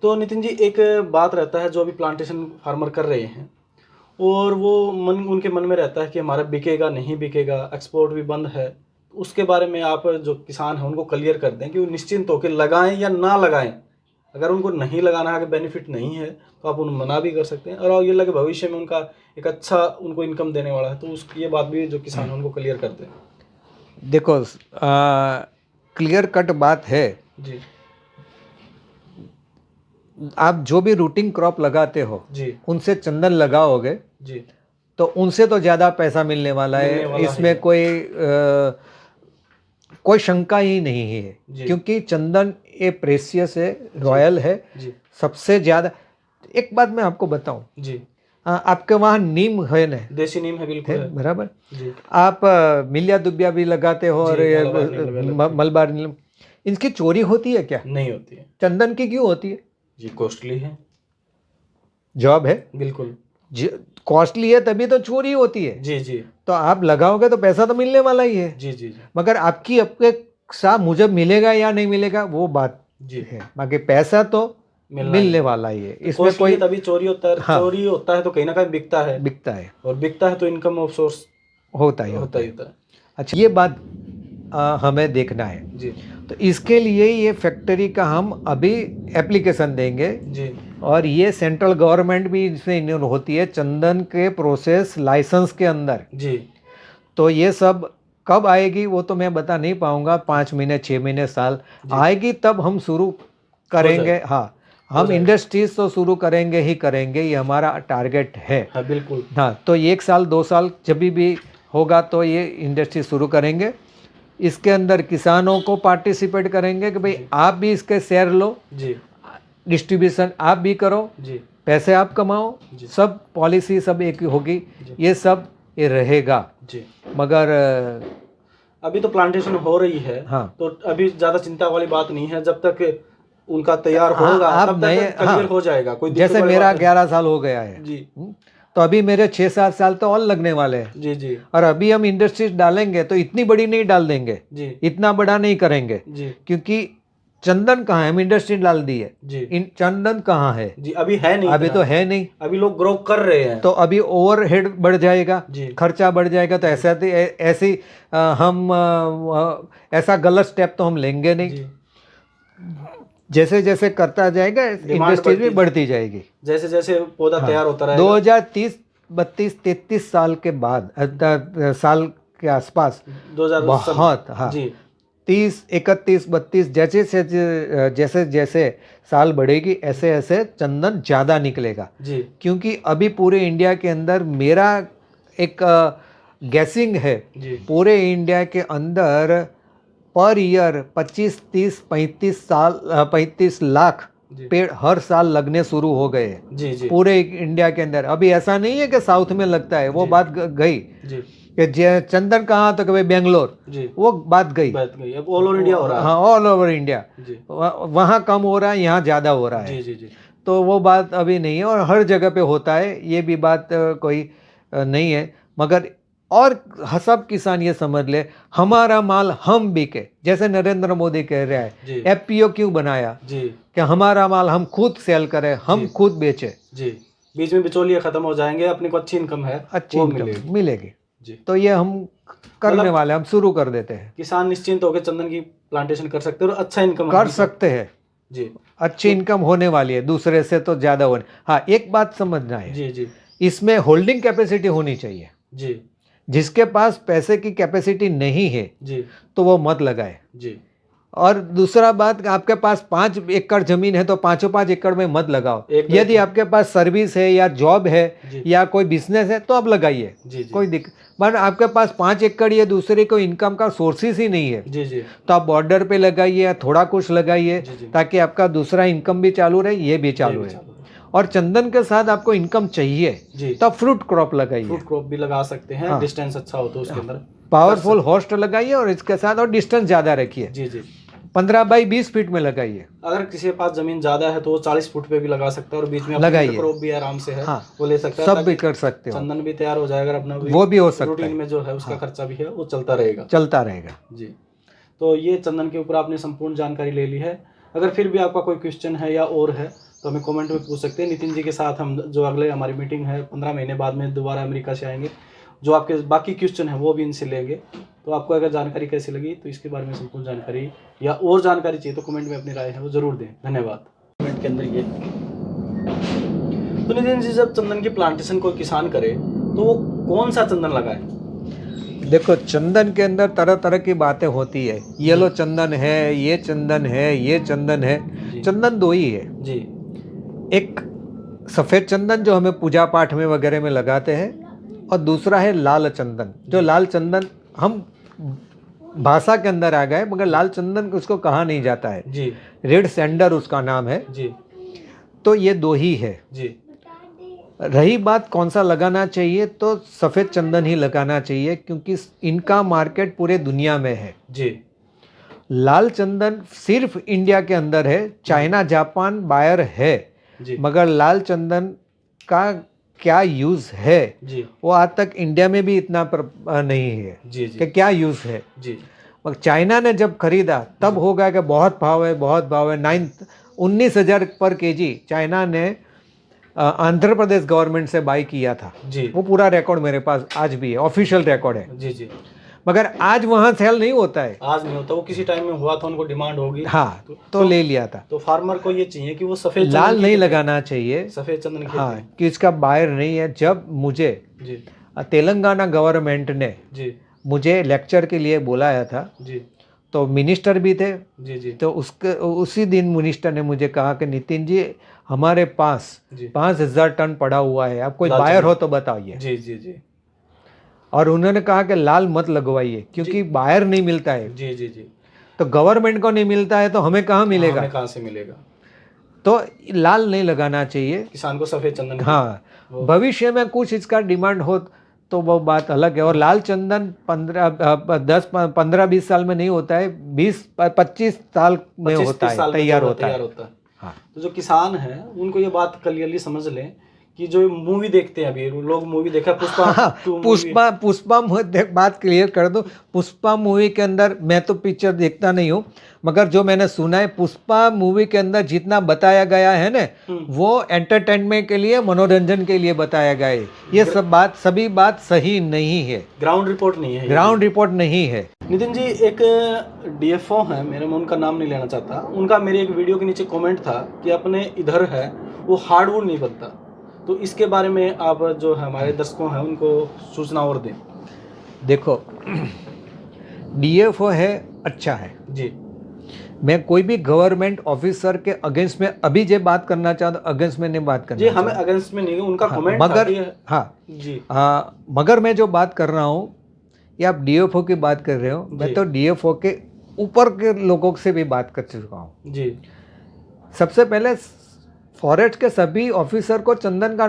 तो नितिन जी, एक बात रहता है, जो अभी प्लांटेशन फार्मर कर रहे हैं और वो उनके मन में रहता है कि हमारा बिकेगा नहीं बिकेगा, एक्सपोर्ट भी बंद है। उसके बारे में आप जो किसान हैं उनको क्लियर कर दें कि वो निश्चिंत होकर लगाएं या ना लगाएं। अगर उनको नहीं लगाना है, अगर बेनिफिट नहीं है, तो आप उन्हें मना भी कर सकते हैं, और ये लगे भविष्य में उनका एक अच्छा उनको इनकम देने वाला है, तो उसकी ये बात भी जो किसान है उनको क्लियर कर दें। देखो, क्लियर कट बात है। जी आप जो भी रूटिंग क्रॉप लगाते हो जी उनसे चंदन लगाओगे जी तो उनसे तो ज़्यादा पैसा मिलने वाला मिलने है, वाला इसमें है। कोई शंका ही नहीं है। जी क्योंकि चंदन ये प्रेशियस है, जी रॉयल है, जी सबसे ज़्यादा। एक बात मैं आपको बताऊं, जी आपके वहाँ नीम है ना? देसी नीम है, बिल्कुल है। बराबर। जी आप मिलिया दुबिया भी लगाते हो, और जी ये मलबार नीम लगा लेते हैं। मलबार नीम, इनकी चोरी होती है क्या? नहीं होती है चंदन की क्यों होती है? जी, कॉस्टली है। जॉब है, बिल्कुल। कॉस्टली है, तभी तो चोरी होती है। जी जी तो आप लगाओगे तो पैसा तो मिलने वाला ही है, जी जी जी मगर आपकी अपेक्षा मुझे मिलेगा या नहीं मिलेगा वो बात जी है, बाकी पैसा तो मिलना ही मिलने है। वाला ही है, इसमें कॉस्टली कोई। है तभी चोरी होता है, हाँ, चोरी होता है तो कहीं ना कहीं बिकता है, बिकता है, और बिकता है तो इनकम ऑफ सोर्स होता ही होता होता ही है। होता है। अच्छा, ये बात हमें देखना है। जी तो इसके लिए ये फैक्ट्री का हम अभी एप्लीकेशन देंगे, जी और ये सेंट्रल गवर्नमेंट भी इसमें इन्वॉल्व होती है चंदन के प्रोसेस लाइसेंस के अंदर। जी तो ये सब कब आएगी वो तो मैं बता नहीं पाऊंगा, 5 महीने 6 महीने साल जी आएगी तब हम शुरू हो करेंगे। जाएगा, हाँ, हो हम जाएगा। इंडस्ट्रीज तो शुरू करेंगे ही करेंगे, ये हमारा टारगेट है। हाँ बिल्कुल। हाँ, तो 1 साल 2 साल जब भी होगा तो ये इंडस्ट्री शुरू करेंगे। इसके अंदर किसानों को पार्टिसिपेट करेंगे कि भाई जी आप भी इसके शेयर लो, जी डिस्ट्रीब्यूशन आप भी करो, जी पैसे आप कमाओ, जी सब पॉलिसी सब एक होगी, जी ये सब ये रहेगा। जी मगर अभी तो प्लांटेशन हो रही है, हाँ, तो अभी ज़्यादा चिंता वाली बात नहीं है। जब तक उनका तैयार हाँ, होगा आप तब नए, तक क्लियर हाँ, हो जाएगा, कोई दिक्कत जैसे वाली मेरा बात 11 साल हो गया है, जी तो अभी मेरे 6-7 साल तो और लगने वाले हैं। जी जी और अभी हम इंडस्ट्रीज डालेंगे तो इतनी बड़ी नहीं डाल देंगे, जी इतना बड़ा नहीं करेंगे, जी क्योंकि चंदन कहाँ है? हम इंडस्ट्री डाल दी है, जी इन चंदन कहाँ है? जी अभी है नहीं अभी इतना, तो है नहीं। अभी लोग ग्रो कर रहे हैं। तो अभी ओवरहेड बढ़ जाएगा, जी खर्चा बढ़ जाएगा, तो ऐसा ऐसी हम ऐसा गलत स्टेप तो हम लेंगे नहीं। जी जैसे जैसे करता जाएगा डिमांड इंडस्ट्रीज भी बढ़ती, बढ़ती जाएगी। जैसे जैसे पौधा हाँ, तैयार होता रहेगा। 2030 32 33 साल के बाद, साल के आसपास 2000 बहुत, हाँ, जी 30 31 32 जैसे जैसे जैसे साल बढ़ेगी ऐसे ऐसे चंदन ज़्यादा निकलेगा। जी क्योंकि अभी पूरे इंडिया के अंदर मेरा एक गैसिंग है, जी पूरे इंडिया के अंदर पर ईयर 35 लाख जी पेड़ हर साल लगने शुरू हो गए हैं जी जी पूरे इंडिया के अंदर। अभी ऐसा नहीं है कि साउथ में लगता है, वो जी बात गई जी कि चंदन कहाँ, तो कभी बेंगलोर, जी वो बात गई। बात गई, अब ऑल ओवर इंडिया हो रहा हाँ, ऑल ओवर इंडिया, है। जी वहाँ कम हो रहा है, यहाँ ज़्यादा हो रहा है। जी जी जी तो वो बात अभी नहीं है, और हर जगह पे होता है, ये भी बात कोई नहीं है। मगर और सब किसान ये समझ ले, हमारा माल हम बिके, जैसे नरेंद्र मोदी कह रहा है, जी एफपीओ क्यों बनाया जी कि हमारा माल हम खुद सेल करें, हम जी खुद बेचें, जी बीच में बिचौलिए खत्म हो जाएंगे, अपने को अच्छी इनकम है अच्छी वो इनकम मिलेगी। मिलेगी। जी तो ये हम करने मतलब वाले, हम शुरू कर देते हैं, किसान निश्चिंत होकर चंदन की प्लांटेशन कर सकते हैं और अच्छा इनकम कर सकते हैं। जी अच्छी इनकम होने वाली है, दूसरे से तो ज़्यादा होने। हाँ, एक बात समझना है, जी जी इसमें होल्डिंग कैपेसिटी होनी चाहिए। जी जिसके पास पैसे की कैपेसिटी नहीं है जी तो वो मत लगाए। जी और दूसरा बात, आपके पास 5 एकड़ जमीन है तो 5 एकड़ में मत लगाओ। एक दो यदि आपके पास सर्विस है या जॉब है जी या कोई बिजनेस है तो आप लगाइए, जी जी कोई दिक्कत। पर आपके पास 5 एकड़ ये दूसरे को इनकम का सोर्सेस ही नहीं है, जी जी तो आप बॉर्डर पे लगाइए या थोड़ा कुछ लगाइए, जी जी ताकि आपका दूसरा इनकम भी चालू रहे, ये भी चालू है। और चंदन के साथ आपको इनकम चाहिए जी तो फ्रूट क्रॉप लगाइए, फ्रूट क्रॉप भी लगा सकते हैं, हाँ, डिस्टेंस अच्छा हो तो उसके अंदर पावरफुल होस्ट लगाइए, और इसके साथ और डिस्टेंस ज़्यादा रखिए, जी जी 15 बाई 20 फीट में लगाइए। अगर किसी के पास जमीन ज्यादा है तो वो 40 फुट पे भी लगा सकता है, और बीच में अपनी लगाइए, क्रॉप भी आराम से है, हाँ, वो ले सकता है, सब ताकि भी कर सकते हो, चंदन भी तैयार हो जाएगा, अपना वो भी हो सकता रूटीन है, में जो है उसका हाँ, खर्चा भी है वो चलता रहेगा। चलता रहेगा। जी, तो ये चंदन के ऊपर आपने संपूर्ण जानकारी ले ली है। अगर फिर भी आपका कोई क्वेश्चन है या और है तो हमें कमेंट में पूछ सकते हैं। नितिन जी के साथ हम जो अगले हमारी मीटिंग है 15 महीने बाद में दोबारा अमेरिका से आएंगे, जो आपके बाकी क्वेश्चन हैं वो भी इनसे लेंगे। तो आपको अगर जानकारी कैसी लगी तो इसके बारे में संपूर्ण जानकारी या और जानकारी चाहिए तो कमेंट में अपनी राय है वो ज़रूर दें। धन्यवाद। कमेंट के अंदर ये तो नितिन जी, जब चंदन की प्लांटेशन कोई किसान करे तो वो कौन सा चंदन लगाए? देखो, चंदन के अंदर तरह तरह की बातें होती है। येलो चंदन है, ये चंदन है, ये चंदन है। चंदन दो ही है जी। एक सफ़ेद चंदन जो हमें पूजा पाठ में वगैरह में लगाते हैं, और दूसरा है लाल चंदन। जो लाल चंदन हम भाषा के अंदर आ गए, मगर लाल चंदन उसको कहा नहीं जाता है जी। रेड सैंडर उसका नाम है जी। तो ये दो ही है जी। रही बात कौन सा लगाना चाहिए, तो सफ़ेद चंदन ही लगाना चाहिए, क्योंकि इनका मार्केट पूरे दुनिया में है। जी। लाल चंदन सिर्फ इंडिया के अंदर है, चाइना जापान बायर है जी। मगर लाल चंदन का क्या यूज़ है जी। वो आज तक इंडिया में भी इतना नहीं है जी। जी। कि क्या यूज़ है। जी। मगर चाइना ने जब खरीदा तब हो गया कि बहुत भाव है, बहुत भाव है। 19,000 पर केजी चाइना ने आंध्र प्रदेश गवर्नमेंट से बाई किया था। जी। वो पूरा रिकॉर्ड मेरे पास आज भी है, ऑफिशियल रिकॉर्ड है। जी। जी। मगर आज वहाँ सेल नहीं होता है। आज नहीं होता, वो किसी टाइम में हुआ था, उनको डिमांड होगी। हाँ, तो ले लिया था। तो फार्मर को ये चाहिए कि वो सफेद लाल नहीं लगाना चाहिए, सफेद चंदन खेती। हाँ, कि इसका बायर नहीं है। जब मुझे जी। तेलंगाना गवर्नमेंट ने जी। मुझे लेक्चर के लिए बुलाया था, जी। तो मिनिस्टर भी थे। जी। जी। तो उसी दिन मिनिस्टर ने मुझे कहा कि नितिन जी, हमारे पास 5,000 टन पड़ा हुआ है, आप कोई बायर हो तो बताइए। जी। जी। जी। और उन्होंने कहा कि लाल मत लगवाइए, क्योंकि बायर नहीं मिलता है। जी। जी। जी। तो गवर्नमेंट को नहीं मिलता है तो हमें कहाँ मिलेगा? हमें कहाँ से मिलेगा? तो लाल नहीं लगाना चाहिए, किसान को सफेद चंदन। हाँ, भविष्य में कुछ इसका डिमांड हो तो वो बात अलग है। और लाल चंदन 15-20 साल में नहीं होता है, 20-25 साल में होता है, तैयार होता है। हाँ। तो जो किसान है उनको ये बात क्लियरली समझ लें कि जो मूवी देखते हैं, अभी लोग मूवी देखा पुष्पा। हाँ, पुष्पा बात क्लियर कर दो। पुष्पा मूवी के अंदर, मैं तो पिक्चर देखता नहीं हूँ, मगर जो मैंने सुना है पुष्पा मूवी के अंदर जितना बताया गया है ना, वो एंटरटेनमेंट के लिए, मनोरंजन के लिए बताया गया है। ये सभी बात सही नहीं है, ग्राउंड रिपोर्ट नहीं है, ग्राउंड रिपोर्ट नहीं है। नितिन जी, एक डीएफओ है, मैं उनका नाम नहीं लेना चाहता, उनका मेरे एक वीडियो के नीचे कमेंट था कि अपने इधर है वो हार्डवुड नहीं बनता। तो इसके बारे में आप जो हमारे दर्शकों हैं उनको सूचना और दें। देखो, डीएफओ है, अच्छा है जी। मैं कोई भी गवर्नमेंट ऑफिसर के अगेंस्ट में अभी जो बात करना चाहता, अगेंस्ट में नहीं बात करना जी, हमें अगेंस्ट में नहीं, उनका कमेंट मगर हाँ जी, मगर मैं जो बात कर रहा हूँ, ये आप डीएफओ की बात कर रहे हो, मैं तो डीएफओ के ऊपर के लोगों से भी बात कर चुका हूँ जी। सबसे पहले फॉरेस्ट के सभी ऑफिसर को चंदन का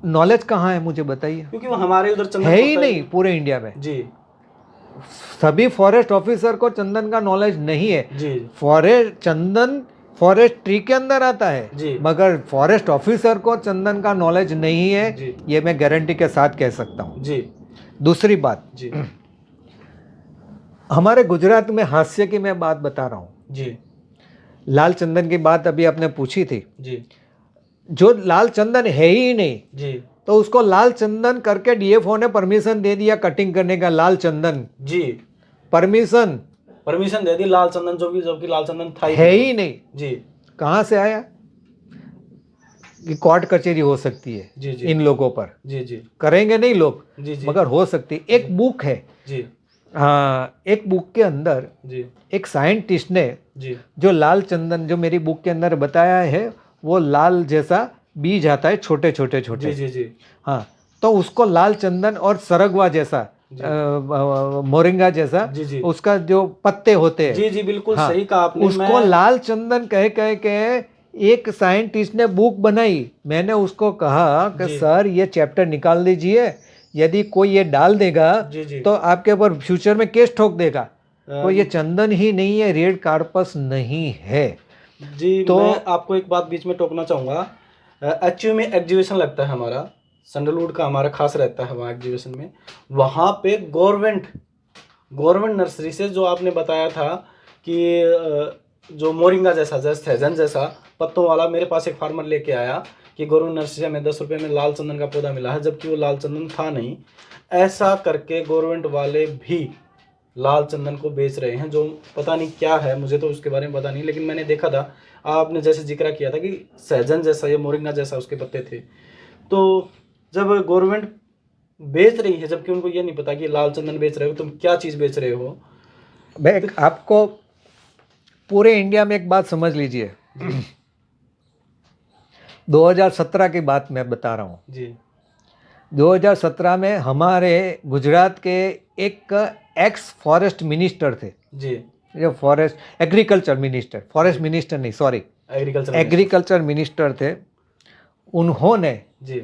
नॉलेज कहाँ है मुझे बताइए, क्योंकि वो हमारे उधर चंदन है ही नहीं पूरे इंडिया में जी। सभी फॉरेस्ट ऑफिसर को चंदन का नॉलेज नहीं है जी। चंदन फॉरेस्ट ट्री के अंदर आता है जी। मगर फॉरेस्ट ऑफिसर को चंदन का नॉलेज नहीं है जी। ये मैं गारंटी के साथ कह सकता हूँ जी। दूसरी बात जी। हमारे गुजरात में हास्य की मैं बात बता रहा हूँ जी। लाल चंदन की बात अभी आपने पूछी थी जी। जो लाल चंदन है ही नहीं जी। तो उसको लाल चंदन करके डीएफओ ने परमिशन दे दिया कटिंग करने का लाल चंदन जी परमिशन दे दी लाल चंदन जो कि लाल चंदन था है ही नहीं जी। कहाँ से आया कि कोर्ट कचहरी हो सकती है जी। जी। इन लोगों पर जी। जी। करेंगे नहीं लोग जी। जी। मगर हो सकती एक बुक है जी। हाँ एक बुक के अंदर जी। एक साइंटिस्ट ने जी। जो लाल चंदन जो मेरी बुक के अंदर बताया है वो लाल जैसा बीज आता है छोटे छोटे छोटे जी। जी। हाँ तो उसको लाल चंदन और सरगवा जैसा मोरिंगा जैसा जी। जी। उसका जो पत्ते होते हैं जी। जी बिल्कुल हाँ, सही कहा आपने उसको लाल चंदन कह कह के एक साइंटिस्ट ने बुक बनाई मैंने उसको कहा कि सर ये चैप्टर निकाल दीजिए यदि कोई ये डाल देगा जी। तो आपके ऊपर फ्यूचर में केस ठोक देगा तो ये चंदन ही नहीं है रेड कार्पस नहीं है जी। तो मैं आपको एक बात बीच में टोकना चाहूँगा एचयू में एग्जीबिशन लगता है हमारा सैंडलवुड का हमारा खास रहता है वहाँ एग्जीबिशन में वहाँ पे गवर्नमेंट नर्सरी से जो आपने बताया था कि जो मोरिंगा जैसा, जैसे सहजन जैसा पत्तों वाला मेरे पास एक फार्मर लेके आया कि गवर्नमेंट नर्सरी से हमें 10 रुपये में लाल चंदन का पौधा मिला है, जबकि वो लाल चंदन था नहीं। ऐसा करके गवर्नमेंट वाले भी लाल चंदन को बेच रहे हैं, जो पता नहीं क्या है, मुझे तो उसके बारे में पता नहीं, लेकिन मैंने देखा था, आपने जैसे जिक्र किया था कि सहजन जैसा या मोरिंगा जैसा उसके पत्ते थे। तो जब गवर्नमेंट बेच रही है, जबकि उनको ये नहीं पता कि लाल चंदन बेच रहे हो, तुम क्या चीज़ बेच रहे हो। मैं आपको पूरे इंडिया में एक बात समझ लीजिए, 2017 की बात मैं बता रहा हूँ जी। 2017 में हमारे गुजरात के एक एक्स फॉरेस्ट मिनिस्टर थे जी। जो forest agriculture minister, forest minister नहीं, सॉरी, एग्रीकल्चर मिनिस्टर थे। उन्होंने जी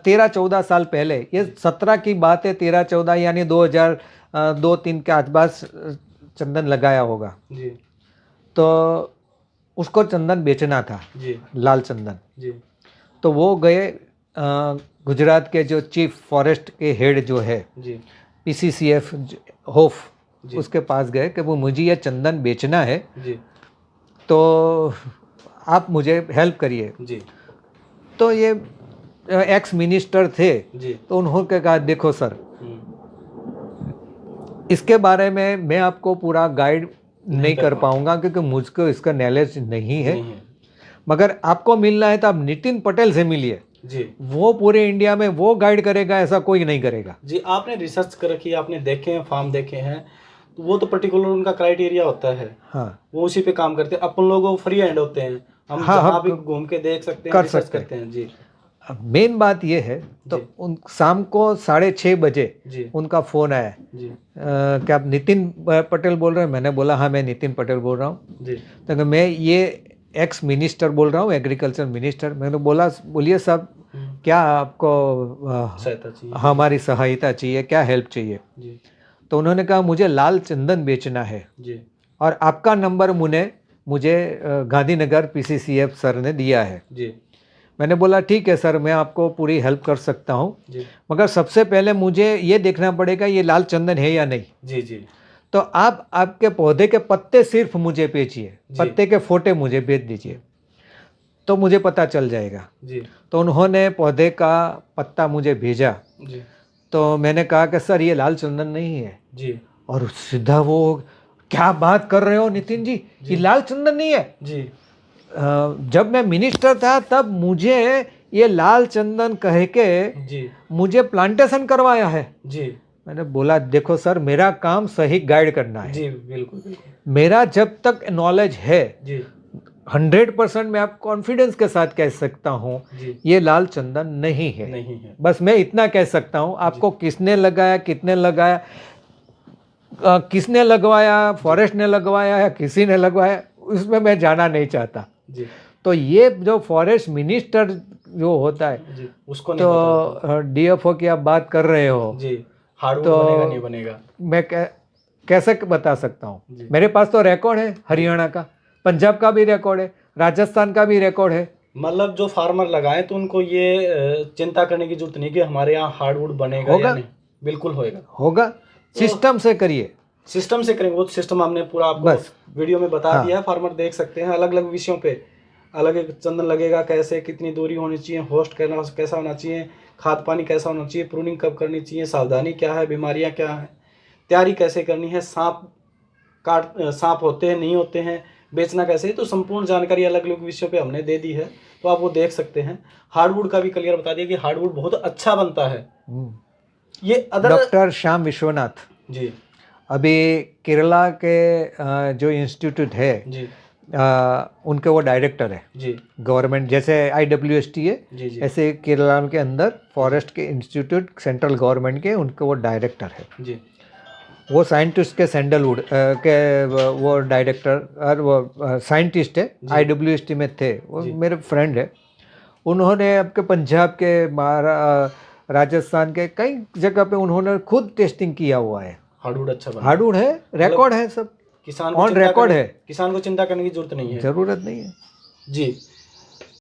13-14 साल पहले, ये 17 की बात है, 13-14 यानी 2002-3 के आसपास चंदन लगाया होगा। जी। तो उसको चंदन बेचना था, जी। लाल चंदन। जी। तो वो गए गुजरात के जो चीफ फॉरेस्ट के हेड जो है, जी। PCCF होफ, जी। उसके पास गए कि वो मुझे ये चंदन बेचना है, जी। तो आप मुझे हेल्प करिए। जी। तो ये एक्स मिनिस्टर थे, जी। तो उन्होंने कहा देखो सर, हम्म, इसके बारे में मैं आपको पूरा गाइड नहीं कर पाऊंगा। पाऊंगा क्योंकि मुझको इसका नॉलेज नहीं है, नहीं है। मगर आपको मिलना है तो आप नितिन पटेल से मिलिए, जी। वो पूरे इंडिया में वो गाइड करेगा, ऐसा कोई नहीं करेगा। जी, आपने रिसर्च कर रखी है, आपने देखे हैं, फार्म देखे हैं, तो वो तो पर्टिकुलर उनका क्राइटेरिया होता है, हाँ वो उसी पे काम करते हैं। अपन लोग फ्री हैंड होते हैं, हम हाँ, जहाँ हम भी घूम के देख सकते हैं, कर रिसर्च सकते हैं। करते हैं। जी। अब मेन बात ये है, तो जी। उन शाम को 6:30 बजे जी। उनका फ़ोन आया, जी। क्या आप नितिन पटेल बोल रहे हैं? मैंने बोला हाँ, मैं नितिन पटेल बोल रहा हूँ। जी। तो मैं ये एक्स मिनिस्टर बोल रहा हूँ, एग्रीकल्चर मिनिस्टर। मैंने बोला बोलिए साहब, क्या आपको सहायता चाहिए? हमारी सहायता चाहिए, क्या हेल्प चाहिए? जी। तो उन्होंने कहा मुझे लाल चंदन बेचना है, जी। और आपका नंबर मुझे गांधीनगर PCCF सर ने दिया है। जी। मैंने बोला ठीक है सर, मैं आपको पूरी हेल्प कर सकता हूँ, जी। मगर सबसे पहले मुझे ये देखना पड़ेगा ये लाल चंदन है या नहीं। जी। जी। तो आप आपके पौधे के पत्ते सिर्फ मुझे भेजिए, जी। पत्ते के फोटे मुझे भेज दीजिए, तो मुझे पता चल जाएगा। जी। तो उन्होंने पौधे का पत्ता मुझे भेजा। जी। तो मैंने कहा कि सर ये लाल चंदन नहीं है। जी। और सीधा वो, क्या बात कर रहे हो नितिन जी, ये लाल चंदन नहीं है। जी। जब मैं मिनिस्टर था तब मुझे ये लाल चंदन कह के जी। मुझे प्लांटेशन करवाया है। जी। मैंने बोला देखो सर, मेरा काम सही गाइड करना है। जी, बिल्कुल बिल्कुल। मेरा जब तक नॉलेज है, जी। 100% मैं आप कॉन्फिडेंस के साथ कह सकता हूँ जी। ये लाल चंदन नहीं है। नहीं है। बस मैं इतना कह सकता हूँ। आपको किसने लगाया, कितने लगाया, किसने लगवाया, फॉरेस्ट ने लगवाया या किसी ने लगवाया, उसमें मैं जाना नहीं चाहता। जी। तो ये जो फॉरेस्ट मिनिस्टर जो होता है, जी, उसको नहीं तो DFO की आप बात कर रहे हो, जी, हार्डवुड तो बनेगा नहीं बनेगा? मैं कैसे बता सकता हूँ? जी। मेरे पास तो रिकॉर्ड है, हरियाणा का, पंजाब का भी रिकॉर्ड है, राजस्थान का भी रिकॉर्ड है। मतलब जो फार्मर लगाए तो उनको ये चिंता करने की जरूरत नहीं कि हमारे यहाँ हार्डवुड बनेगा होगा या नहीं। बिल्कुल होएगा। होगा, सिस्टम से करिए। सिस्टम से करेंगे, वो सिस्टम हमने पूरा आपको बस वीडियो में बता हाँ। दिया है। फार्मर देख सकते हैं, अलग अलग विषयों पे अलग एक चंदन लगेगा कैसे, कितनी दूरी होनी चाहिए, होस्ट कैसा होना चाहिए, खाद पानी कैसा होना चाहिए, प्रूनिंग कब करनी चाहिए, सावधानी क्या है, बीमारियां क्या है, तैयारी कैसे करनी है, सांप होते हैं नहीं होते हैं, बेचना कैसे है, तो संपूर्ण जानकारी अलग अलग विषयों पे हमने दे दी है, तो आप वो देख सकते हैं। हार्डवुड का भी क्लियर बता दिया कि हार्डवुड बहुत अच्छा बनता है। ये अदर डॉक्टर श्याम विश्वनाथ जी, अभी केरला के जो इंस्टीट्यूट है जी, उनके वो डायरेक्टर है। जी, गवर्नमेंट जैसे IWST है, जी, जी, ऐसे केरला के अंदर फॉरेस्ट के इंस्टीट्यूट सेंट्रल गवर्नमेंट के, उनके वो डायरेक्टर है। जी, वो साइंटिस्ट के सैंडलवुड के वो डायरेक्टर और वो साइंटिस्ट है, IWST में थे, वो मेरे फ्रेंड है। उन्होंने आपके पंजाब के, राजस्थान के कई जगह पे उन्होंने खुद टेस्टिंग किया हुआ है। हार्डवुड अच्छा बना, हार्डवुड है, रिकॉर्ड है, सब किसान ऑन रिकॉर्ड है, किसान को चिंता करने की जरूरत नहीं है। जरूरत नहीं है। जी।